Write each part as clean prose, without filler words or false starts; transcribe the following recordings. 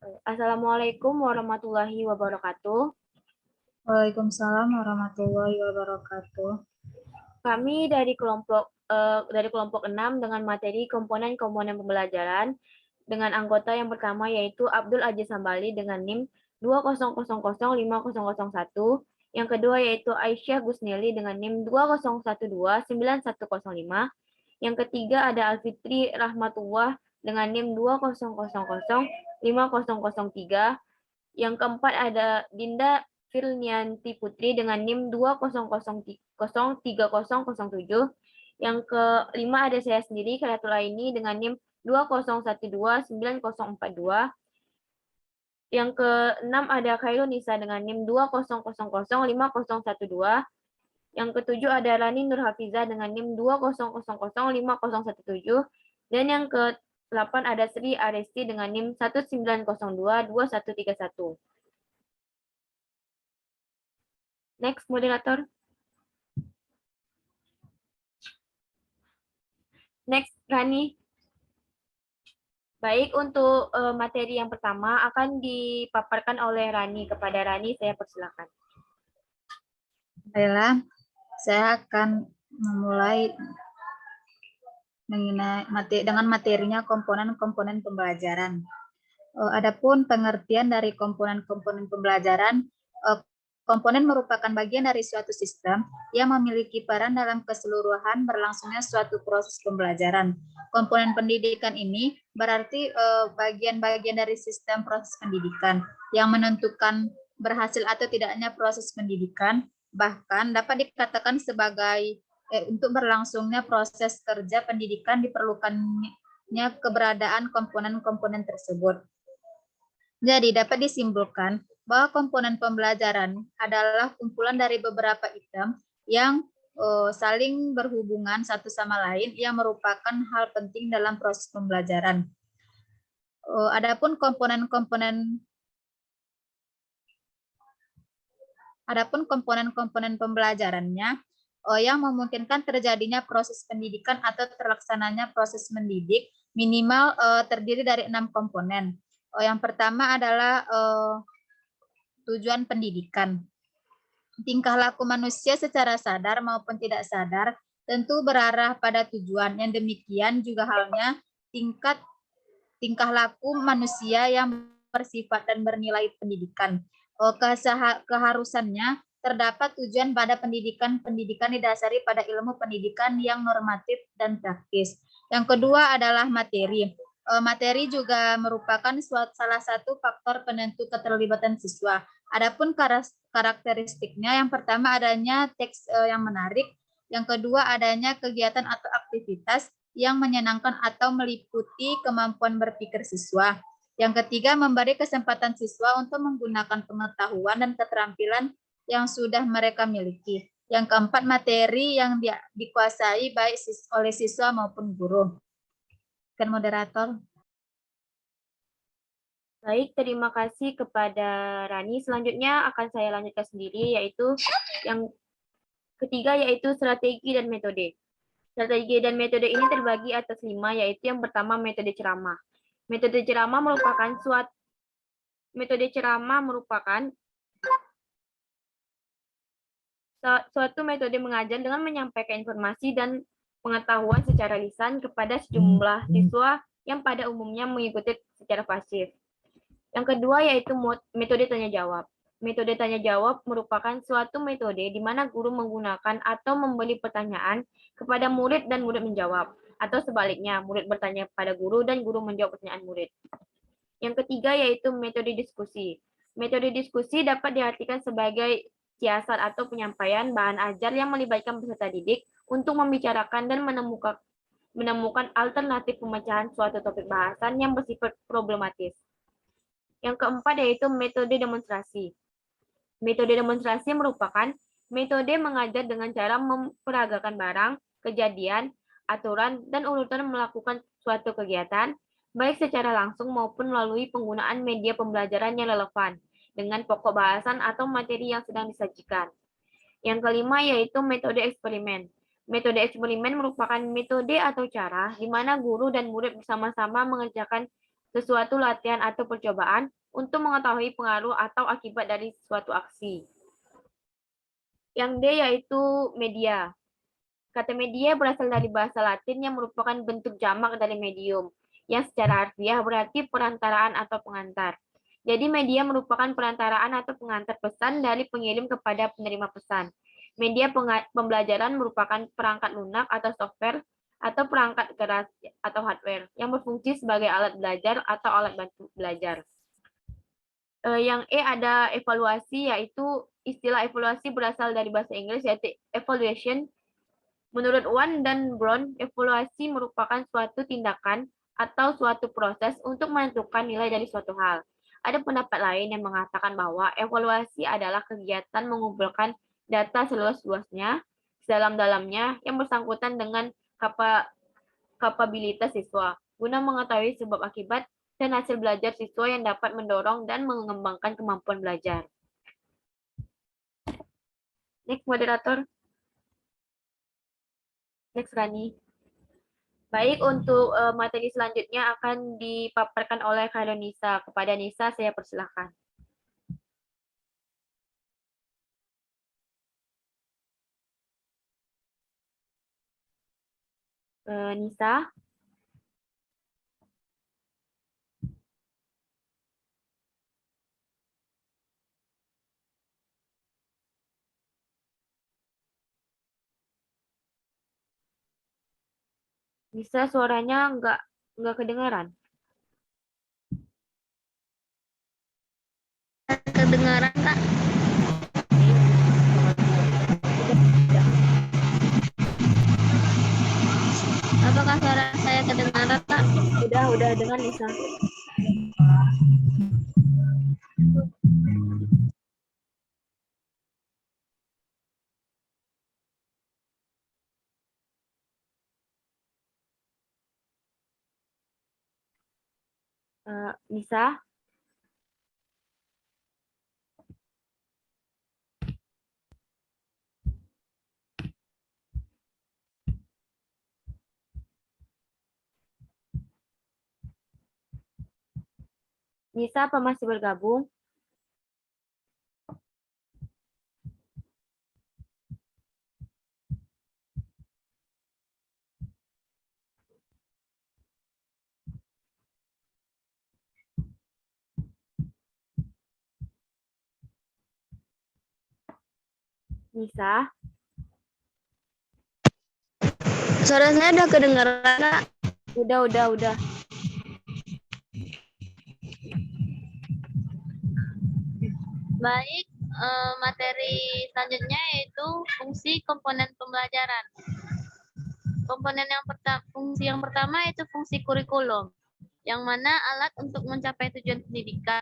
Assalamualaikum warahmatullahi wabarakatuh. Waalaikumsalam warahmatullahi wabarakatuh. Kami dari kelompok 6 dengan materi komponen-komponen pembelajaran dengan anggota yang pertama yaitu Abdul Aziz Hambali dengan NIM 2005001, yang kedua yaitu Aisyah Gusnili dengan NIM 201291105, yang ketiga ada Alfitri Rahmatullah dengan NIM 2005003, yang keempat ada Dinda Firnianti Putri dengan NIM 2003007. Yang kelima ada saya sendiri, Khairatul Aini dengan NIM 201290042. Yang keenam ada Khairul Nisa dengan NIM 2005012. Yang ketujuh ada Rani Nur Hafiza dengan NIM 2005017. Dan yang ke-8 ada Sri Aresti dengan NIM 19022131. Next, moderator. Next, Rani. Baik, untuk materi yang pertama akan dipaparkan oleh Rani. Kepada Rani, saya persilakan. Baiklah, saya akan memulai dengan materinya komponen-komponen pembelajaran. Adapun pengertian dari komponen-komponen pembelajaran, komponen merupakan bagian dari suatu sistem yang memiliki peran dalam keseluruhan berlangsungnya suatu proses pembelajaran. Komponen pendidikan ini berarti bagian-bagian dari sistem proses pendidikan yang menentukan berhasil atau tidaknya proses pendidikan, bahkan dapat dikatakan sebagai untuk berlangsungnya proses kerja pendidikan diperlukannya keberadaan komponen-komponen tersebut. Jadi dapat disimpulkan bahwa komponen pembelajaran adalah kumpulan dari beberapa item yang saling berhubungan satu sama lain yang merupakan hal penting dalam proses pembelajaran. Adapun komponen-komponen pembelajarannya yang memungkinkan terjadinya proses pendidikan atau terlaksananya proses mendidik minimal terdiri dari 6 komponen. Yang pertama adalah tujuan pendidikan. Tingkah laku manusia secara sadar maupun tidak sadar tentu berarah pada tujuan. Yang demikian juga halnya tingkah laku manusia yang bersifat dan bernilai pendidikan. Keharusannya terdapat tujuan pada pendidikan didasari pada ilmu pendidikan yang normatif dan praktis. Yang kedua adalah materi. Materi juga merupakan salah satu faktor penentu keterlibatan siswa. Adapun karakteristiknya, yang pertama adanya teks yang menarik, yang kedua adanya kegiatan atau aktivitas yang menyenangkan atau meliputi kemampuan berpikir siswa. Yang ketiga, memberi kesempatan siswa untuk menggunakan pengetahuan dan keterampilan yang sudah mereka miliki. Yang keempat, materi yang dikuasai baik oleh siswa maupun guru. Moderator. Baik, terima kasih kepada Rani. Selanjutnya akan saya lanjutkan sendiri, yaitu yang ketiga, yaitu strategi dan metode. Strategi dan metode ini terbagi atas 5, yaitu yang pertama metode ceramah. Metode ceramah merupakan suatu metode mengajar dengan menyampaikan informasi dan pengetahuan secara lisan kepada sejumlah siswa yang pada umumnya mengikuti secara pasif. Yang kedua yaitu metode tanya jawab. Metode tanya jawab merupakan suatu metode di mana guru menggunakan atau memberi pertanyaan kepada murid dan murid menjawab, atau sebaliknya, murid bertanya kepada guru dan guru menjawab pertanyaan murid. Yang ketiga yaitu metode diskusi. Metode diskusi dapat diartikan sebagai siasat atau penyampaian bahan ajar yang melibatkan peserta didik untuk membicarakan dan menemukan alternatif pemecahan suatu topik bahasan yang bersifat problematis. Yang keempat yaitu metode demonstrasi. Metode demonstrasi merupakan metode mengajar dengan cara memperagakan barang, kejadian, aturan, dan urutan melakukan suatu kegiatan, baik secara langsung maupun melalui penggunaan media pembelajaran yang relevan dengan pokok bahasan atau materi yang sedang disajikan. Yang kelima yaitu metode eksperimen. Metode eksperimen merupakan metode atau cara di mana guru dan murid bersama-sama mengerjakan sesuatu latihan atau percobaan untuk mengetahui pengaruh atau akibat dari suatu aksi. Yang D yaitu media. Kata media berasal dari bahasa Latin yang merupakan bentuk jamak dari medium, yang secara harfiah berarti perantaraan atau pengantar. Jadi media merupakan perantaraan atau pengantar pesan dari pengirim kepada penerima pesan. Media pembelajaran merupakan perangkat lunak atau software atau perangkat keras atau hardware yang berfungsi sebagai alat belajar atau alat bantu belajar. Yang E ada evaluasi, yaitu istilah evaluasi berasal dari bahasa Inggris yaitu evaluation. Menurut Wan dan Brown, evaluasi merupakan suatu tindakan atau suatu proses untuk menentukan nilai dari suatu hal. Ada pendapat lain yang mengatakan bahwa evaluasi adalah kegiatan mengumpulkan data seluas-luasnya, sedalam-dalamnya yang bersangkutan dengan kapabilitas siswa, guna mengetahui sebab akibat dan hasil belajar siswa yang dapat mendorong dan mengembangkan kemampuan belajar. Next, moderator. Next, Rani. Baik, untuk materi selanjutnya akan dipaparkan oleh Kak Nisa. Kepada Nisa, saya persilahkan. Nisa. Nisa, suaranya nggak kedengaran. Kedengaran, Kak? Apakah suara saya kedengaran, Kak? Udah dengar, Nisa. Nisa. Nisa, apa masih bergabung? Nisa. Suara saya udah kedengaran, Kak? Udah. Baik, materi selanjutnya yaitu fungsi komponen pembelajaran. Fungsi yang pertama yaitu fungsi kurikulum, yang mana alat untuk mencapai tujuan pendidikan.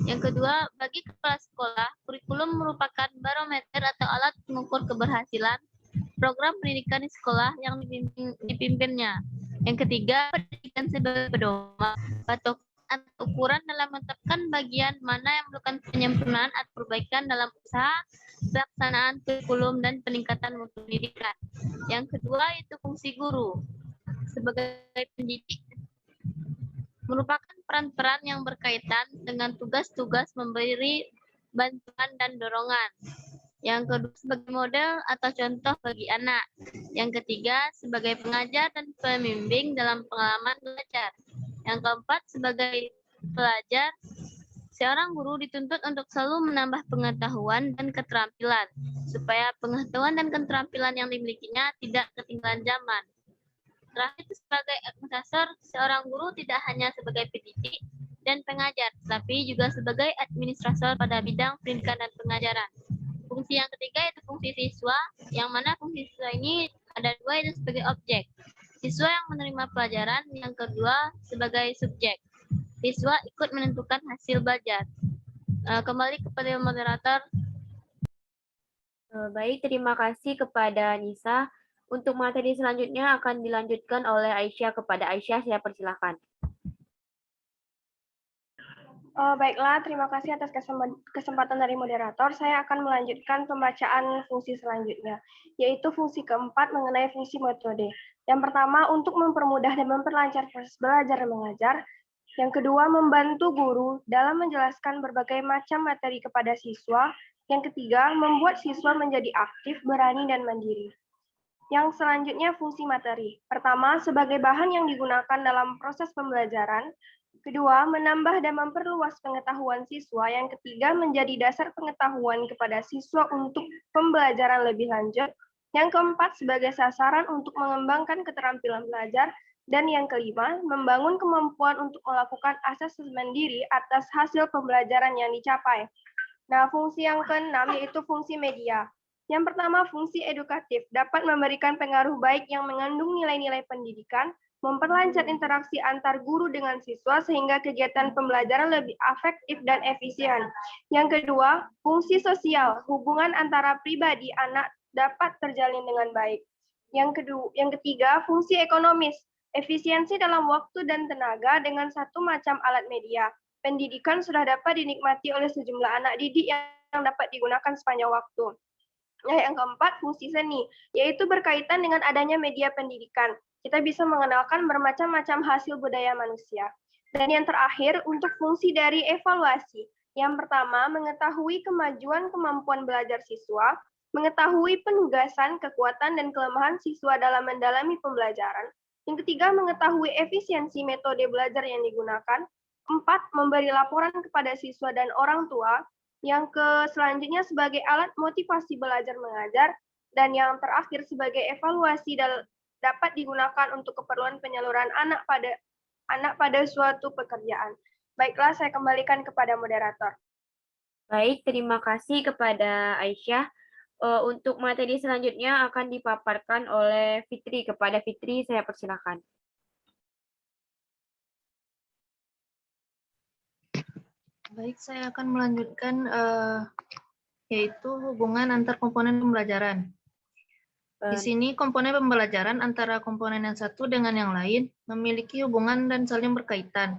Yang kedua, bagi kepala sekolah, kurikulum merupakan barometer atau alat mengukur keberhasilan program pendidikan di sekolah yang dipimpinnya. Yang ketiga, pendidikan sebagai pedoman atau ukuran dalam menetapkan bagian mana yang melakukan penyempurnaan atau perbaikan dalam usaha pelaksanaan kurikulum dan peningkatan mutu pendidikan. Yang kedua itu fungsi guru sebagai pendidik, merupakan peran-peran yang berkaitan dengan tugas-tugas memberi bantuan dan dorongan. Yang kedua sebagai model atau contoh bagi anak. Yang ketiga sebagai pengajar dan pembimbing dalam pengalaman belajar. Yang keempat sebagai pelajar, seorang guru dituntut untuk selalu menambah pengetahuan dan keterampilan supaya pengetahuan dan keterampilan yang dimilikinya tidak ketinggalan zaman. Terakhir sebagai administrator, seorang guru tidak hanya sebagai pendidik dan pengajar, tapi juga sebagai administrator pada bidang pendidikan dan pengajaran. Fungsi yang ketiga yaitu fungsi siswa, yang mana fungsi siswa ini ada dua, yaitu sebagai objek. Siswa yang menerima pelajaran, yang kedua sebagai subjek. Siswa ikut menentukan hasil belajar. Kembali kepada moderator. Baik, terima kasih kepada Nisa. Untuk materi selanjutnya akan dilanjutkan oleh Aisyah. Kepada Aisyah, saya persilahkan. Baiklah, terima kasih atas kesempatan dari moderator. Saya akan melanjutkan pembacaan fungsi selanjutnya, yaitu fungsi keempat mengenai fungsi metode. Yang pertama, untuk mempermudah dan memperlancar proses belajar dan mengajar, Yang kedua, membantu guru dalam menjelaskan berbagai macam materi kepada siswa. Yang ketiga, membuat siswa menjadi aktif, berani, dan mandiri. Yang selanjutnya, fungsi materi. Pertama, sebagai bahan yang digunakan dalam proses pembelajaran. Kedua, menambah dan memperluas pengetahuan siswa. Yang ketiga, menjadi dasar pengetahuan kepada siswa untuk pembelajaran lebih lanjut. Yang keempat, sebagai sasaran untuk mengembangkan keterampilan belajar. Dan yang kelima, membangun kemampuan untuk melakukan asesmen diri atas hasil pembelajaran yang dicapai. Nah, fungsi yang keenam yaitu fungsi media. Yang pertama, fungsi edukatif dapat memberikan pengaruh baik yang mengandung nilai-nilai pendidikan, memperlancar interaksi antar guru dengan siswa sehingga kegiatan pembelajaran lebih efektif dan efisien. Yang kedua, fungsi sosial, hubungan antara pribadi anak dapat terjalin dengan baik. Yang ketiga, fungsi ekonomis, efisiensi dalam waktu dan tenaga dengan satu macam alat media. Pendidikan sudah dapat dinikmati oleh sejumlah anak didik yang dapat digunakan sepanjang waktu. Nah, yang keempat, fungsi seni, yaitu berkaitan dengan adanya media pendidikan. Kita bisa mengenalkan bermacam-macam hasil budaya manusia. Dan yang terakhir, untuk fungsi dari evaluasi. Yang pertama, mengetahui kemajuan kemampuan belajar siswa, mengetahui penugasan, kekuatan, dan kelemahan siswa dalam mendalami pembelajaran. Yang ketiga, mengetahui efisiensi metode belajar yang digunakan. 4. Memberi laporan kepada siswa dan orang tua. Yang selanjutnya sebagai alat motivasi belajar mengajar. Dan yang terakhir sebagai evaluasi dapat digunakan untuk keperluan penyaluran anak pada suatu pekerjaan. Baiklah, saya kembalikan kepada moderator. Baik, terima kasih kepada Aisyah. Untuk materi selanjutnya akan dipaparkan oleh Fitri. Kepada Fitri, saya persilakan. Baik, saya akan melanjutkan yaitu hubungan antar komponen pembelajaran. Di sini komponen pembelajaran antara komponen yang satu dengan yang lain memiliki hubungan dan saling berkaitan.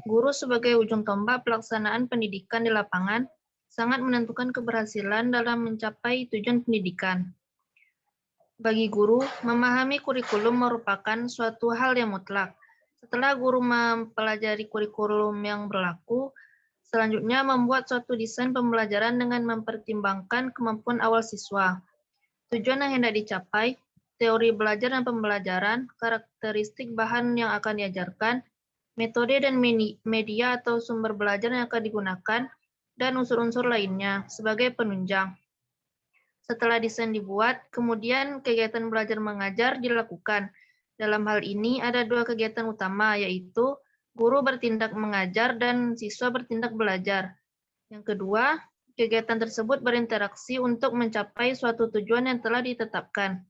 Guru sebagai ujung tombak pelaksanaan pendidikan di lapangan sangat menentukan keberhasilan dalam mencapai tujuan pendidikan. Bagi guru, memahami kurikulum merupakan suatu hal yang mutlak. Setelah guru mempelajari kurikulum yang berlaku, selanjutnya membuat suatu desain pembelajaran dengan mempertimbangkan kemampuan awal siswa, tujuan yang hendak dicapai, teori belajar dan pembelajaran, karakteristik bahan yang akan diajarkan, metode dan media atau sumber belajar yang akan digunakan, dan unsur-unsur lainnya sebagai penunjang. Setelah desain dibuat, kemudian kegiatan belajar mengajar dilakukan. Dalam hal ini ada dua kegiatan utama, yaitu guru bertindak mengajar dan siswa bertindak belajar. Yang kedua, kegiatan tersebut berinteraksi untuk mencapai suatu tujuan yang telah ditetapkan.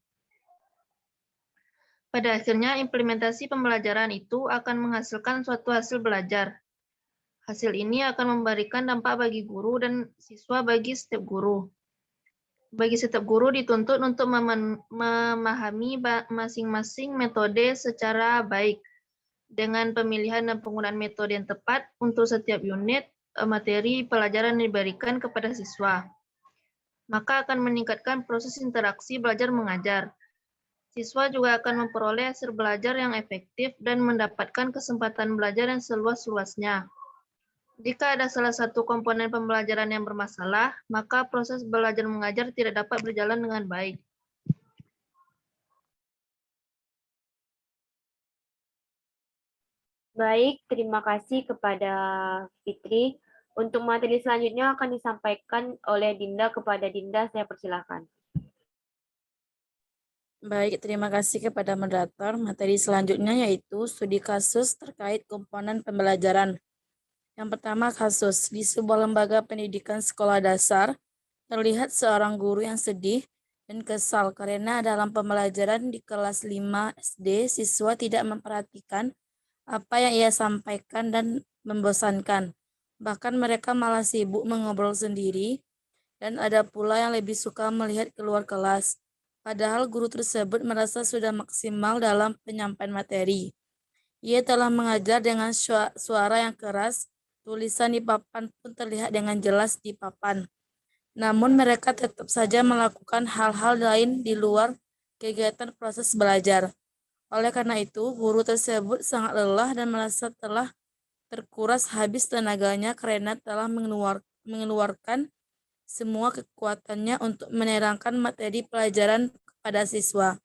Pada akhirnya, implementasi pembelajaran itu akan menghasilkan suatu hasil belajar. Hasil ini akan memberikan dampak bagi guru dan siswa bagi setiap guru. Bagi setiap guru dituntut untuk memahami masing-masing metode secara baik, dengan pemilihan dan penggunaan metode yang tepat untuk setiap unit materi pelajaran yang diberikan kepada siswa. Maka akan meningkatkan proses interaksi belajar mengajar. Siswa juga akan memperoleh hasil belajar yang efektif dan mendapatkan kesempatan belajar yang seluas-luasnya. Jika ada salah satu komponen pembelajaran yang bermasalah, maka proses belajar mengajar tidak dapat berjalan dengan baik. Baik, terima kasih kepada Fitri. Untuk materi selanjutnya akan disampaikan oleh Dinda. Kepada Dinda, saya persilakan. Baik, terima kasih kepada moderator. Materi selanjutnya yaitu studi kasus terkait komponen pembelajaran. Yang pertama, kasus. Di sebuah lembaga pendidikan sekolah dasar, terlihat seorang guru yang sedih dan kesal karena dalam pembelajaran di kelas 5 SD, siswa tidak memperhatikan apa yang ia sampaikan dan membosankan. Bahkan mereka malah sibuk mengobrol sendiri, dan ada pula yang lebih suka melihat keluar kelas. Padahal guru tersebut merasa sudah maksimal dalam penyampaian materi. Ia telah mengajar dengan suara yang keras, tulisan di papan pun terlihat dengan jelas di papan. Namun mereka tetap saja melakukan hal-hal lain di luar kegiatan proses belajar. Oleh karena itu, guru tersebut sangat lelah dan merasa telah terkuras habis tenaganya karena telah mengeluarkan semua kekuatannya untuk menerangkan materi pelajaran kepada siswa.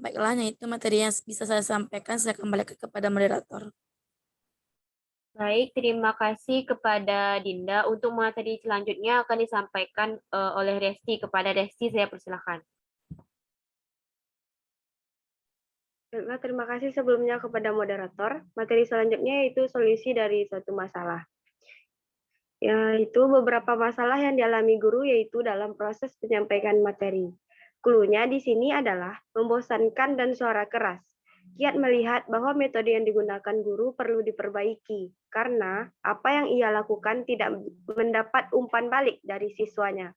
Baiklah, yang itu materi yang bisa saya sampaikan. Saya kembali kepada moderator. Baik, terima kasih kepada Dinda. Untuk materi selanjutnya akan disampaikan oleh Resti. Kepada Resti, saya persilakan. Baiklah, terima kasih sebelumnya kepada moderator. Materi selanjutnya yaitu solusi dari suatu masalah. Yaitu beberapa masalah yang dialami guru yaitu dalam proses penyampaian materi. Cluenya di sini adalah membosankan dan suara keras. Kiat melihat bahwa metode yang digunakan guru perlu diperbaiki karena apa yang ia lakukan tidak mendapat umpan balik dari siswanya.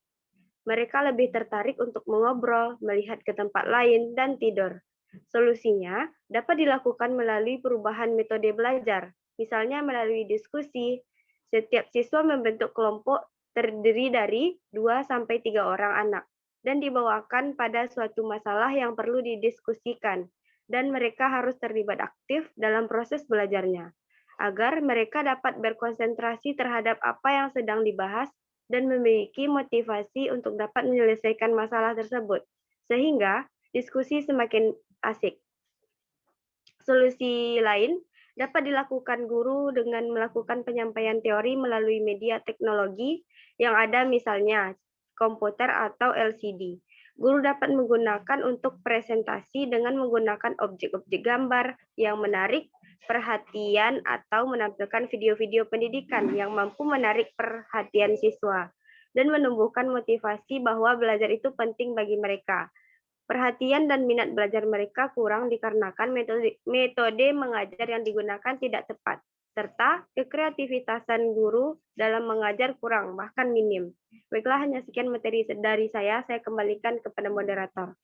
Mereka lebih tertarik untuk mengobrol, melihat ke tempat lain, dan tidur. Solusinya dapat dilakukan melalui perubahan metode belajar, misalnya melalui diskusi. Setiap siswa membentuk kelompok terdiri dari 2-3 orang anak dan dibawakan pada suatu masalah yang perlu didiskusikan dan mereka harus terlibat aktif dalam proses belajarnya agar mereka dapat berkonsentrasi terhadap apa yang sedang dibahas dan memiliki motivasi untuk dapat menyelesaikan masalah tersebut sehingga diskusi semakin asik. Solusi lain dapat dilakukan guru dengan melakukan penyampaian teori melalui media teknologi yang ada misalnya komputer atau LCD. Guru dapat menggunakan untuk presentasi dengan menggunakan objek-objek gambar yang menarik perhatian atau menampilkan video-video pendidikan yang mampu menarik perhatian siswa dan menumbuhkan motivasi bahwa belajar itu penting bagi mereka. Perhatian dan minat belajar mereka kurang dikarenakan metode mengajar yang digunakan tidak tepat, serta kekreativitasan guru dalam mengajar kurang, bahkan minim. Baiklah, hanya sekian materi dari saya kembalikan kepada moderator.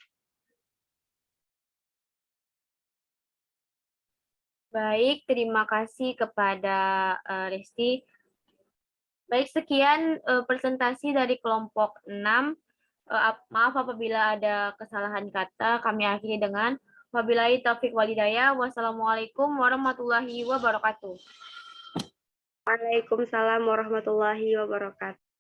Baik, terima kasih kepada Resti. Baik, sekian presentasi dari kelompok 6. Maaf apabila ada kesalahan kata. Kami akhiri dengan wabillahi taufiq walhidayah. Wassalamualaikum warahmatullahi wabarakatuh. Waalaikumsalam warahmatullahi wabarakatuh.